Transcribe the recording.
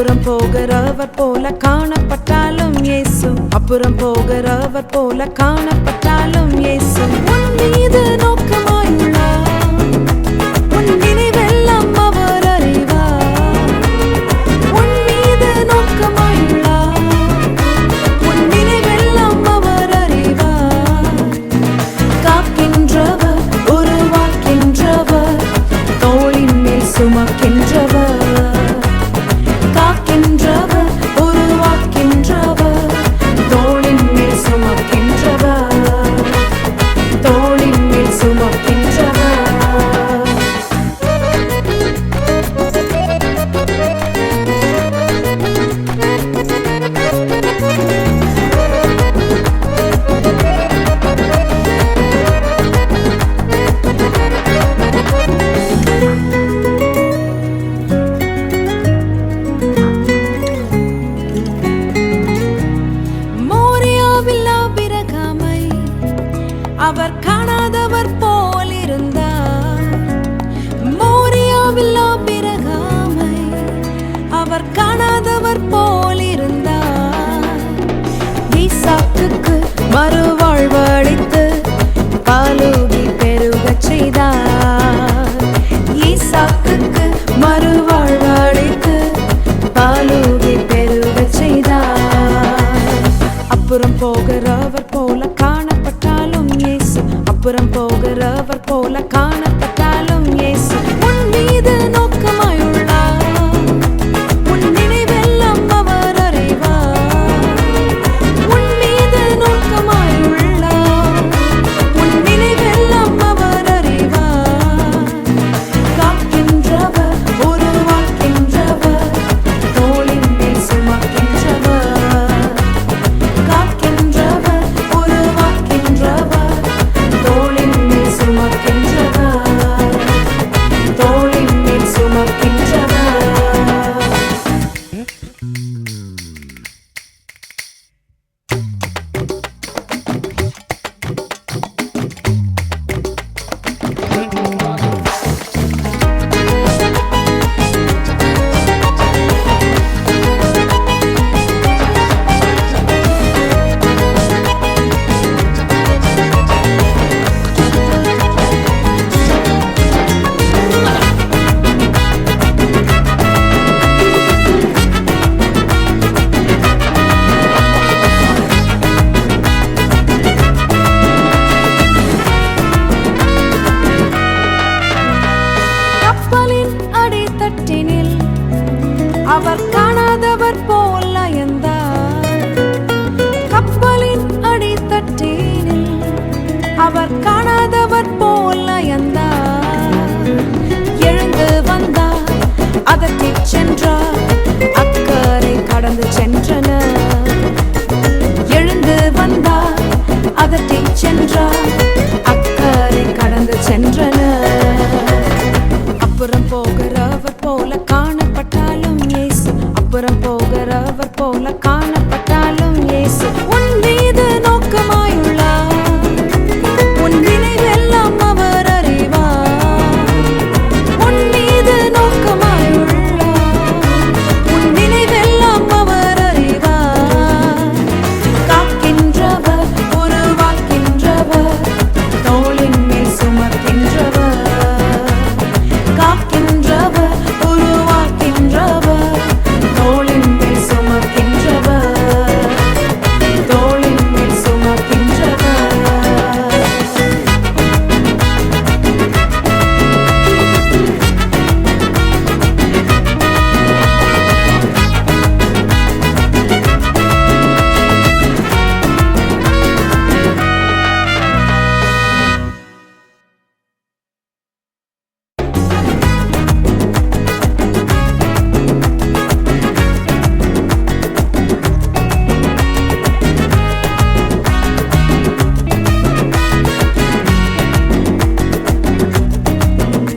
அப்புறம் போகிறவர் போல காணப்பட்டாலும் இயேசு, அப்புறம் போகிறவர் போல காணப்பட்டாலும் இயேசு உன் மீது நோக்கமாயுள்ளார். உன் நினைவெல்லாம் அவர் அறிவார். உன் மீது நோக்கமாயுள்ளார். உன் நினைவெல்லாம் அவர் அறிவார். காக்கின்றவர், உருவாக்கின்றவர், தோளின் மேல் சுமக்கின்றவர். காக்கின்றவர், உருவாக்கின்றவர், தோளின் மேல் சுமக்கின்றவர். தோளின் மேல் சுமக்கின்றவர். அவர் காணாதவர் போல் இருந்தார். மோரியாவில் ஆபிரகாமை அவர் காணாதவர் போல் இருந்தார். ஈசாக்குக்கு மறுவாழ்வளித்து பாலூகி பெருகச் செய்தார். ஈசாக்குக்கு மறுவாழ்வளித்து பாலூகி பெருகச் செய்தார். அப்புறம் போகிறவர் போல காணப்பட்டாலும் இயேசு, அப்புறம் போகிறவர் போல காணப்பட்டாலும் இயேசு உன் மீது நோக்கமாயுள்ளார். உன் நினைவெல்லாம் அவர் அறிவார். உன் மீது நோக்கமாயுள்ளார். உன் நினைவெல்லாம் அவர் அறிவார். காக்கின்றவர், உருவாக்கின்றவர், தோளின் மேல் சுமக்கின்றவர். காக்கின்றவர், உருவாக்கின்றவர், தோளின் மேல் சுமக்கின்றவர். தோளின் மேல் சுமக்கின்றவர். கப்பலின் அடித்தட்டினில் அவர் காணாதவர் போல் அயர்ந்தார். கப்பலின் அடித்தட்டினில் அவர் காணாதவர் போல் அயர்ந்தார். எழுந்து வந்தார், அதட்டிச் சென்றார், அக்கரை கடந்து சென்றனர். எழுந்து வந்தார், அதட்டிச் சென்றார், அக்கரை கடந்து சென்றனர். அப்புறம் போகிறவர் போல காணப்பட்டாலும் இயேசு, அப்புறம் போகிறவர் போல